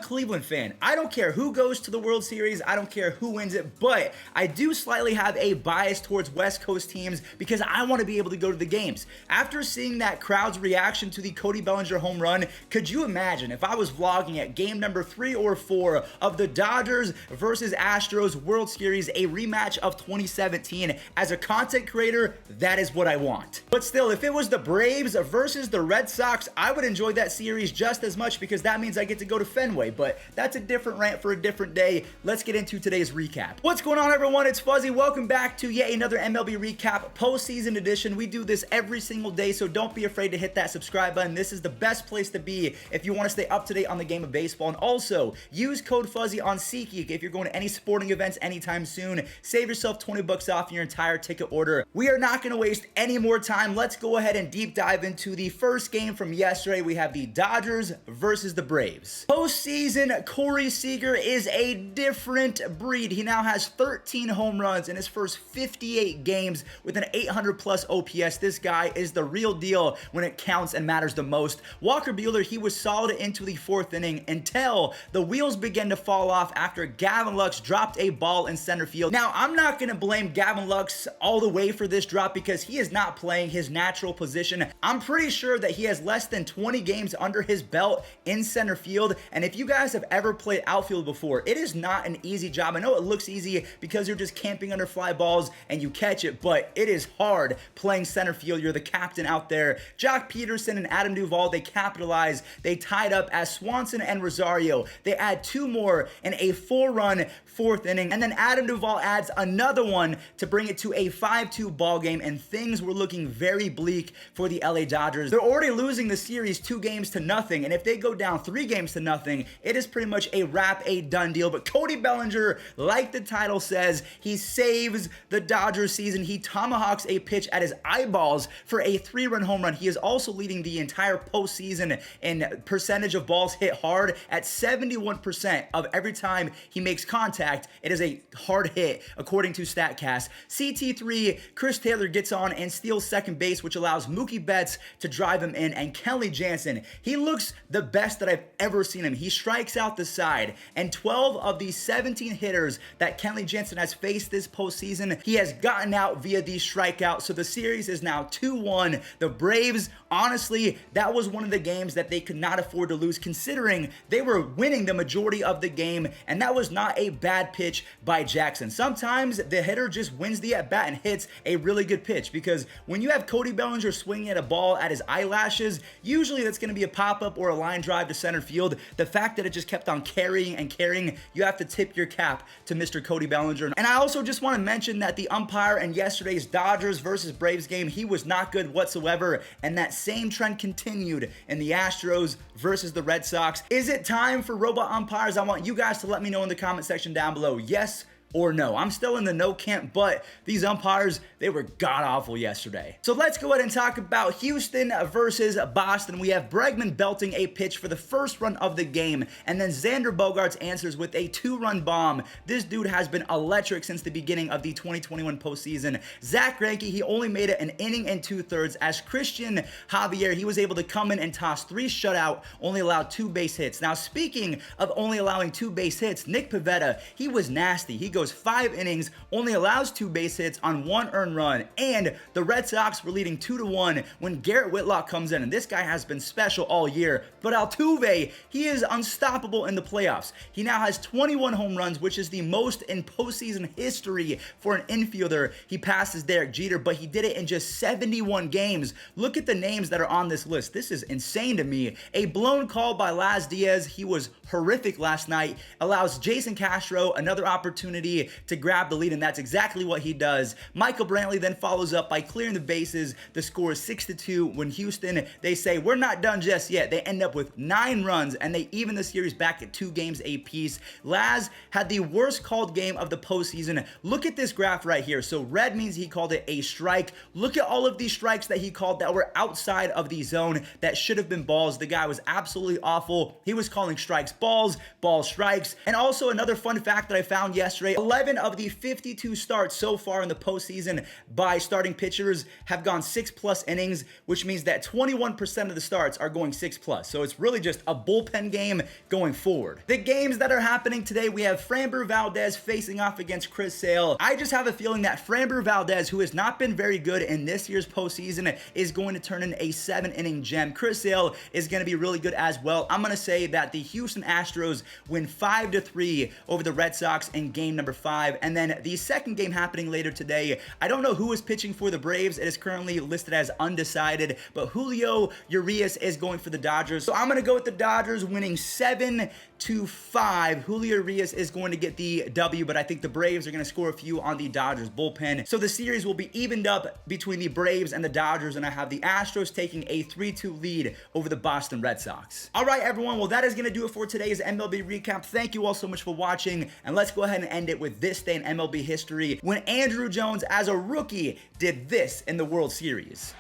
Cleveland fan. I don't care who goes to the World Series. I don't care who wins it, but I do slightly have a bias towards West Coast teams because I want to be able to go to the games. After seeing that crowd's reaction to the Cody Bellinger home run, could you imagine if I was vlogging at game number 3 or 4 of the Dodgers versus Astros World Series, a rematch of 2017? As a content creator, that is what I want. But still, if it was the Braves versus the Red Sox, I would enjoy that series just as much because that means I get to go to Fenway, but that's a different rant for a different day. Let's get into today's recap. What's going on, everyone? It's Fuzzy. Welcome back to yet another MLB recap postseason edition. We do this every single day, so don't be afraid to hit that subscribe button. This is the best place to be if you want to stay up to date on the game of baseball. And also, use code Fuzzy on SeatGeek if you're going to any sporting events anytime soon. Save yourself 20 bucks off your entire ticket order. We are not going to waste any more time. Let's go ahead and deep dive into the first game from yesterday. We have the Dodgers versus the Braves. Postseason Corey Seager is a different breed. He now has 13 home runs in his first 58 games with an 800 plus OPS. This guy is the real deal when it counts and matters the most. Walker Buehler, he was solid into the 4th inning until the wheels began to fall off after Gavin Lux dropped a ball in center field. Now, I'm not going to blame Gavin Lux all the way for this drop because he is not playing his natural position. I'm pretty sure that he has less than 20 games under his belt in center field, and if you guys have ever played outfield before, it is not an easy job. I know it looks easy because you're just camping under fly balls and you catch it, but it is hard playing center field. You're the captain out there. Jock Peterson and Adam Duvall, they capitalize. They tied up as Swanson and Rosario. They add 2 more in a 4-run 4th inning, and then Adam Duvall adds another one to bring it to a 5-2 ball game, and things were looking very bleak for the LA Dodgers. They're already losing the series 2-0, and if they go down 3-0, it is pretty much a wrap, a done deal. But Cody Bellinger, like the title says, he saves the Dodgers season. He tomahawks a pitch at his eyeballs for a 3-run home run. He is also leading the entire postseason in percentage of balls hit hard at 71% of every time he makes contact. It is a hard hit, according to StatCast. CT3, Chris Taylor gets on and steals second base, which allows Mookie Betts to drive him in, and Kelly Jansen, he looks the best that I've ever seen him. He strikes out the side, and 12 of the 17 hitters that Kelly Jansen has faced this postseason, he has gotten out via these strikeouts. So the series is now 2-1. The Braves, honestly, that was one of the games that they could not afford to lose considering they were winning the majority of the game, and that was not a bad pitch by Jackson. Sometimes the hitter just wins the at-bat and hits a really good pitch, because when you have Cody Bellinger swinging at a ball at his eyelashes, usually that's going to be a pop-up or a line drive to center field. The fact that it just kept on carrying and carrying, you have to tip your cap to Mr. Cody Bellinger. And I also just want to mention that the umpire in yesterday's Dodgers versus Braves game, he was not good whatsoever, and that same trend continued in the Astros versus the Red Sox. Is it time for robot umpires? I want you guys to let me know in the comment section down below. Yes or no. I'm still in the no camp, but these umpires, they were god-awful yesterday. So let's go ahead and talk about Houston versus Boston. We have Bregman belting a pitch for the first run of the game, and then Xander Bogaerts answers with a 2-run bomb. This dude has been electric since the beginning of the 2021 postseason. Zach Greinke, he only made it an inning and 2/3, as Christian Javier, he was able to come in and toss 3 shutout, only allowed 2 base hits. Now, speaking of only allowing 2 base hits, Nick Pivetta, he was nasty. He goes 5 innings, only allows 2 base hits on 1 earned run, and the Red Sox were leading 2-1 when Garrett Whitlock comes in, and this guy has been special all year. But Altuve, he is unstoppable in the playoffs. He now has 21 home runs, which is the most in postseason history for an infielder. He passes Derek Jeter, but he did it in just 71 games. Look at the names that are on this list. This is insane to me. A blown call by Laz Diaz, he was horrific last night, allows Jason Castro another opportunity to grab the lead, and that's exactly what he does. Michael Brantley then follows up by clearing the bases. The score is 6-2 when Houston, they say, we're not done just yet. They end up with 9 runs, and they even the series back at 2 games apiece. Laz had the worst called game of the postseason. Look at this graph right here. So red means he called it a strike. Look at all of these strikes that he called that were outside of the zone that should have been balls. The guy was absolutely awful. He was calling strikes balls, balls strikes. And also another fun fact that I found yesterday, 11 of the 52 starts so far in the postseason by starting pitchers have gone 6+ innings, which means that 21% of the starts are going 6+. So it's really just a bullpen game going forward. The games that are happening today, we have Framber Valdez facing off against Chris Sale. I just have a feeling that Framber Valdez, who has not been very good in this year's postseason, is going to turn in a 7-inning gem. Chris Sale is going to be really good as well. I'm going to say that the Houston Astros win 5-3 over the Red Sox in game number 5. And then the second game happening later today, I don't know who is pitching for the Braves. It is currently listed as undecided, but Julio Urias is going for the Dodgers. So I'm going to go with the Dodgers winning 7-5. Julio Urias is going to get the W, but I think the Braves are going to score a few on the Dodgers bullpen. So the series will be evened up between the Braves and the Dodgers, and I have the Astros taking a 3-2 lead over the Boston Red Sox. All right, everyone. Well, that is going to do it for today's MLB recap. Thank you all so much for watching, and let's go ahead and end it with this day in MLB history when Andrew Jones, as a rookie, did this in the World Series.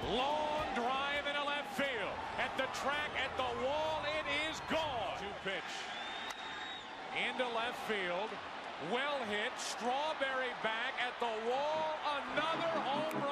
Long drive into left field. At the track, at the wall, it is gone. 2-pitch. Into left field. Well hit. Strawberry back at the wall. Another home run.